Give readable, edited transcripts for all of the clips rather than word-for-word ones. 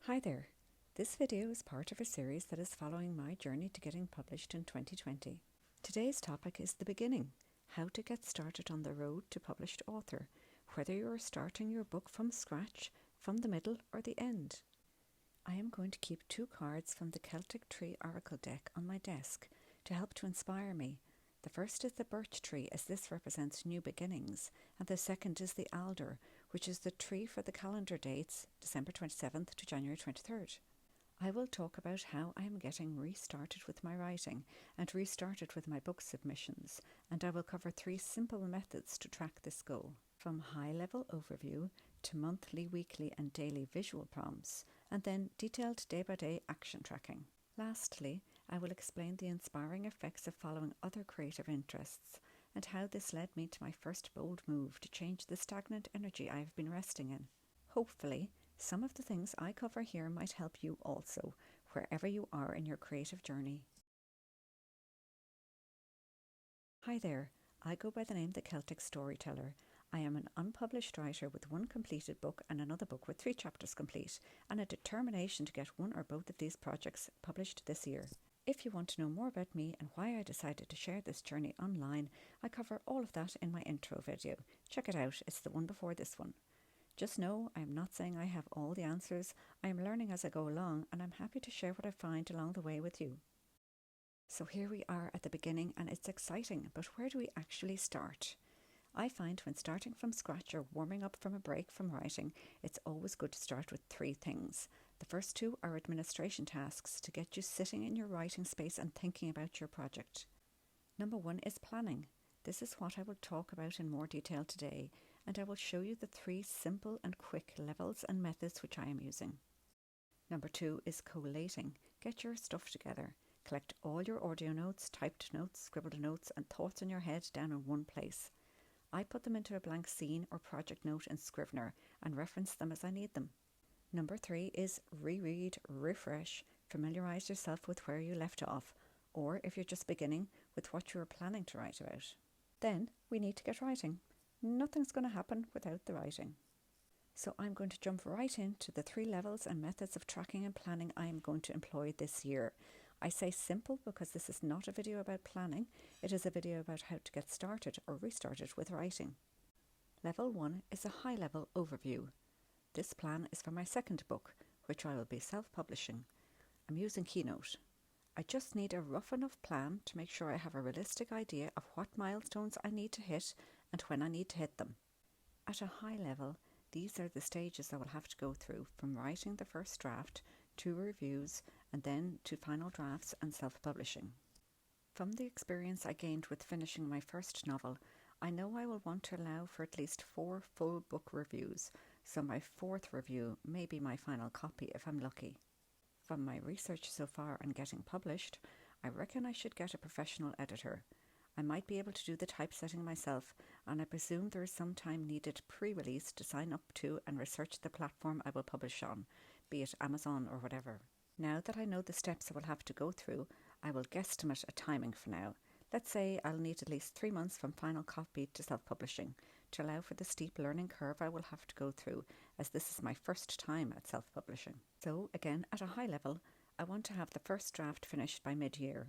Hi there. This video is part of a series that is following my journey to getting published in 2020. Today's topic is the beginning, how to get started on the road to published author, whether you are starting your book from scratch, from the middle or the end. I am going to keep two cards from the Celtic tree oracle deck on my desk to help to inspire me. The first is the birch tree, as this represents new beginnings, and the second is the alder, which is the tree for the calendar dates December 27th to January 23rd. I will talk about how I am getting restarted with my writing and restarted with my book submissions, and I will cover 3 simple methods to track this goal, from high-level overview to monthly, weekly and daily visual prompts, and then detailed day-by-day action tracking. Lastly, I will explain the inspiring effects of following other creative interests and how this led me to my first bold move to change the stagnant energy I have been resting in. Hopefully, some of the things I cover here might help you also, wherever you are in your creative journey. Hi there, I go by the name The Celtic Storyteller. I am an unpublished writer with 1 completed book and another book with 3 chapters complete, and a determination to get one or both of these projects published this year. If you want to know more about me and why I decided to share this journey online, I cover all of that in my intro video. Check it out, it's the one before this one. Just know I am not saying I have all the answers. I am learning as I go along, and I'm happy to share what I find along the way with you. So here we are at the beginning, and it's exciting, but where do we actually start? I find when starting from scratch or warming up from a break from writing, it's always good to start with 3 things. The first 2 are administration tasks to get you sitting in your writing space and thinking about your project. Number 1 is planning. This is what I will talk about in more detail today, and I will show you the 3 simple and quick levels and methods which I am using. Number 2 is collating. Get your stuff together. Collect all your audio notes, typed notes, scribbled notes and thoughts in your head down in one place. I put them into a blank scene or project note in Scrivener and reference them as I need them. Number 3 is reread, refresh, familiarise yourself with where you left off, or if you're just beginning, with what you are planning to write about. Then we need to get writing. Nothing's going to happen without the writing. So I'm going to jump right into the 3 levels and methods of tracking and planning I am going to employ this year. I say simple because this is not a video about planning, it is a video about how to get started or restarted with writing. Level 1 is a high-level overview. This plan is for my second book, which I will be self-publishing. I'm using Keynote. I just need a rough enough plan to make sure I have a realistic idea of what milestones I need to hit and when I need to hit them. At a high level, these are the stages I will have to go through, from writing the first draft to reviews and then to final drafts and self-publishing. From the experience I gained with finishing my first novel, I know I will want to allow for at least 4 full book reviews, so my 4th review may be my final copy if I'm lucky. From my research so far on getting published, I reckon I should get a professional editor. I might be able to do the typesetting myself, and I presume there is some time needed pre-release to sign up to and research the platform I will publish on, be it Amazon or whatever. Now that I know the steps I will have to go through, I will guesstimate a timing for now. Let's say I'll need at least 3 months from final copy to self-publishing to allow for the steep learning curve I will have to go through, as this is my first time at self-publishing. So again, at a high level, I want to have the first draft finished by mid-year.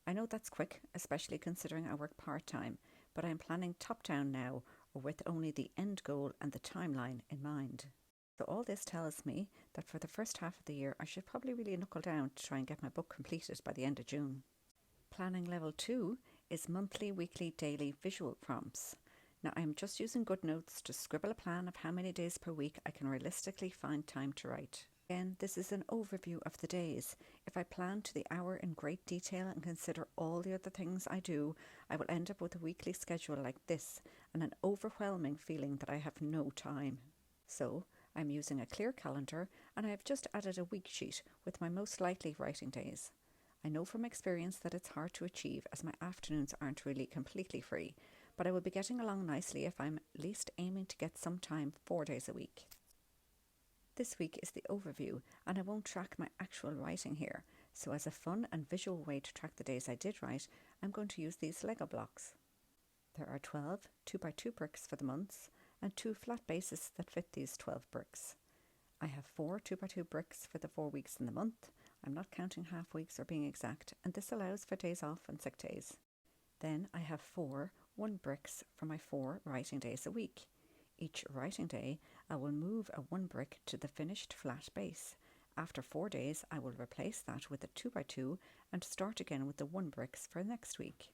I know that's quick, especially considering I work part-time, but I am planning top-down now, or with only the end goal and the timeline in mind. So all this tells me that for the first half of the year I should probably really knuckle down to try and get my book completed by the end of June. Planning level 2 is monthly, weekly, daily visual prompts. Now I am just using GoodNotes to scribble a plan of how many days per week I can realistically find time to write. Again, this is an overview of the days. If I plan to the hour in great detail and consider all the other things I do, I will end up with a weekly schedule like this and an overwhelming feeling that I have no time. So I'm using a clear calendar, and I have just added a week sheet with my most likely writing days. I know from experience that it's hard to achieve, as my afternoons aren't really completely free, but I will be getting along nicely if I'm at least aiming to get some time 4 days a week. This week is the overview, and I won't track my actual writing here, so as a fun and visual way to track the days I did write, I'm going to use these Lego blocks. There are 12 2x2 bricks for the months, and 2 flat bases that fit these 12 bricks. I have 4 2x2 bricks for the 4 weeks in the month. I'm not counting half weeks or being exact, and this allows for days off and sick days. Then I have 4 1 bricks for my 4 writing days a week. Each writing day, I will move a 1 brick to the finished flat base. After 4 days, I will replace that with a 2x2 and start again with the 1 bricks for next week.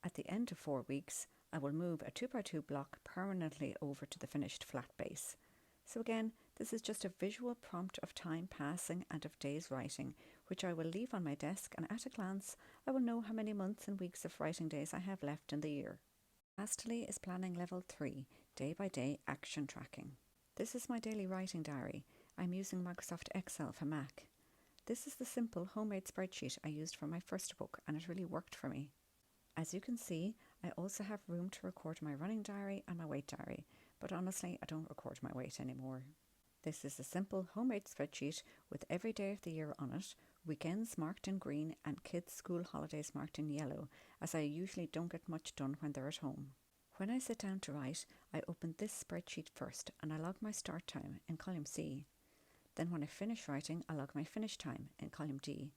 At the end of 4 weeks, I will move a 2x2 block permanently over to the finished flat base. So again, this is just a visual prompt of time passing and of days writing, which I will leave on my desk, and at a glance, I will know how many months and weeks of writing days I have left in the year. Lastly is planning level 3, day-by-day action tracking. This is my daily writing diary. I'm using Microsoft Excel for Mac. This is the simple homemade spreadsheet I used for my first book, and it really worked for me. As you can see, I also have room to record my running diary and my weight diary, but honestly, I don't record my weight anymore. This is a simple homemade spreadsheet with every day of the year on it, weekends marked in green and kids' school holidays marked in yellow, as I usually don't get much done when they're at home. When I sit down to write, I open this spreadsheet first and I log my start time in column C. Then when I finish writing, I log my finish time in column D,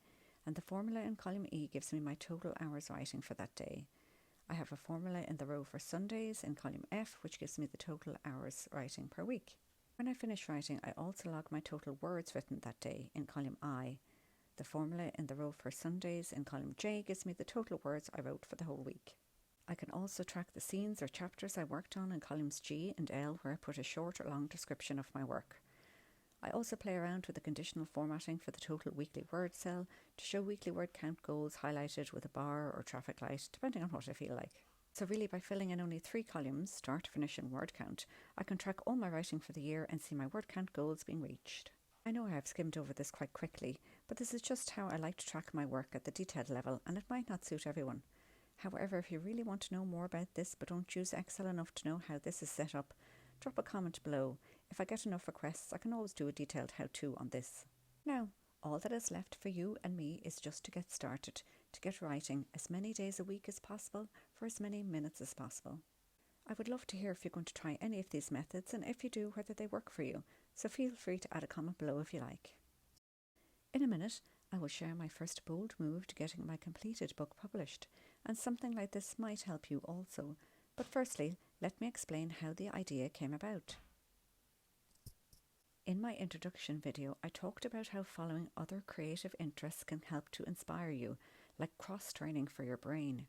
and the formula in column E gives me my total hours writing for that day. I have a formula in the row for Sundays in column F, which gives me the total hours writing per week. When I finish writing, I also log my total words written that day in column I. The formula in the row for Sundays in column J gives me the total words I wrote for the whole week. I can also track the scenes or chapters I worked on in columns G and L, where I put a short or long description of my work. I also play around with the conditional formatting for the total weekly word cell to show weekly word count goals highlighted with a bar or traffic light, depending on what I feel like. So really, by filling in only 3 columns, start, finish and word count, I can track all my writing for the year and see my word count goals being reached. I know I have skimmed over this quite quickly, but this is just how I like to track my work at the detailed level, and it might not suit everyone. However, if you really want to know more about this but don't use Excel enough to know how this is set up, drop a comment below. If I get enough requests, I can always do a detailed how-to on this. Now, all that is left for you and me is just to get started, to get writing as many days a week as possible for as many minutes as possible. I would love to hear if you're going to try any of these methods, and if you do, whether they work for you, so feel free to add a comment below if you like. In a minute, I will share my first bold move to getting my completed book published, and something like this might help you also. But firstly, let me explain how the idea came about. In my introduction video, I talked about how following other creative interests can help to inspire you, like cross-training for your brain.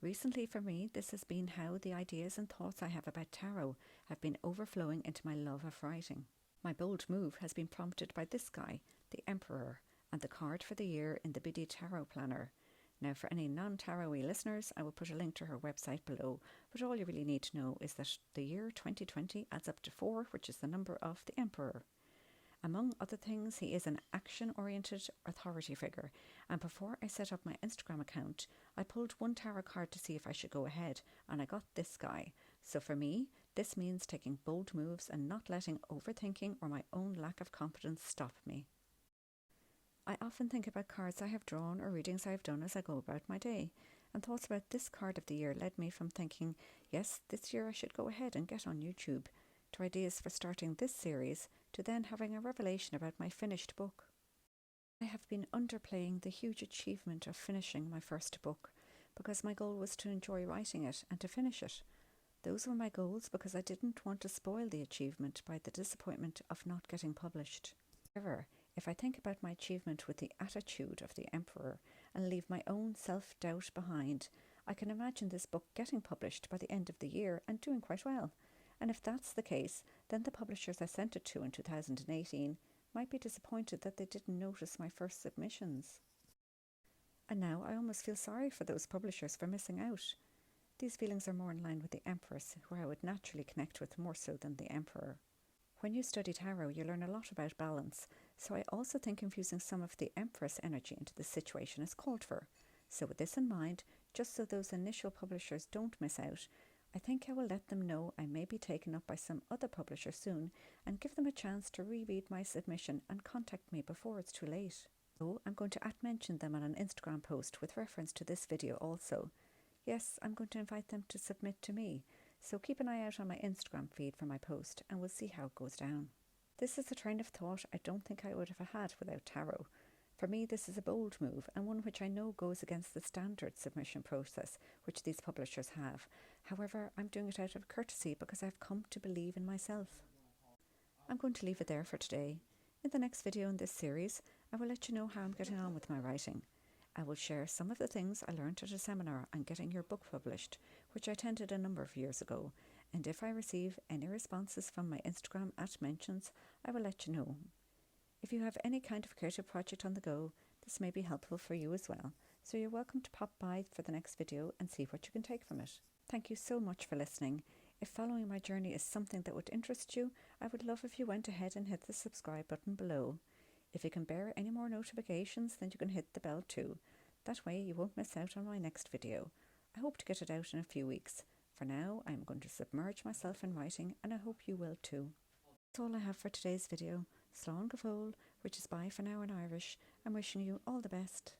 Recently for me, this has been how the ideas and thoughts I have about tarot have been overflowing into my love of writing. My bold move has been prompted by this guy, the Emperor, and the card for the year in the Biddy Tarot Planner. Now, for any non-tarot-y listeners, I will put a link to her website below, but all you really need to know is that the year 2020 adds up to 4, which is the number of the Emperor. Among other things, he is an action-oriented authority figure, and before I set up my Instagram account, I pulled one tarot card to see if I should go ahead, and I got this guy. So for me, this means taking bold moves and not letting overthinking or my own lack of confidence stop me. I often think about cards I have drawn or readings I have done as I go about my day, and thoughts about this card of the year led me from thinking, yes, this year I should go ahead and get on YouTube, to ideas for starting this series, to then having a revelation about my finished book. I have been underplaying the huge achievement of finishing my first book, because my goal was to enjoy writing it and to finish it. Those were my goals because I didn't want to spoil the achievement by the disappointment of not getting published. However, if I think about my achievement with the attitude of the Emperor and leave my own self-doubt behind, I can imagine this book getting published by the end of the year and doing quite well. And if that's the case, then the publishers I sent it to in 2018 might be disappointed that they didn't notice my first submissions. And now I almost feel sorry for those publishers for missing out. These feelings are more in line with the Empress, who I would naturally connect with more so than the Emperor. When you study tarot, you learn a lot about balance, so I also think infusing some of the Empress energy into this situation is called for. So with this in mind, just so those initial publishers don't miss out, I think I will let them know I may be taken up by some other publisher soon and give them a chance to reread my submission and contact me before it's too late. So I'm going to @mention them on an Instagram post with reference to this video also. Yes, I'm going to invite them to submit to me, so keep an eye out on my Instagram feed for my post and we'll see how it goes down. This is a train of thought I don't think I would have had without tarot. For me, this is a bold move, and one which I know goes against the standard submission process which these publishers have. However, I'm doing it out of courtesy because I've come to believe in myself. I'm going to leave it there for today. In the next video in this series, I will let you know how I'm getting on with my writing. I will share some of the things I learned at a seminar on getting your book published, which I attended a number of years ago, and if I receive any responses from my Instagram @mentions, I will let you know. If you have any kind of creative project on the go, this may be helpful for you as well, so you're welcome to pop by for the next video and see what you can take from it. Thank you so much for listening. If following my journey is something that would interest you, I would love if you went ahead and hit the subscribe button below. If you can bear any more notifications, then you can hit the bell too. That way you won't miss out on my next video. I hope to get it out in a few weeks. For now, I'm going to submerge myself in writing, and I hope you will too. That's all I have for today's video. Slán go fóill, which is bye for now in Irish. I'm wishing you all the best.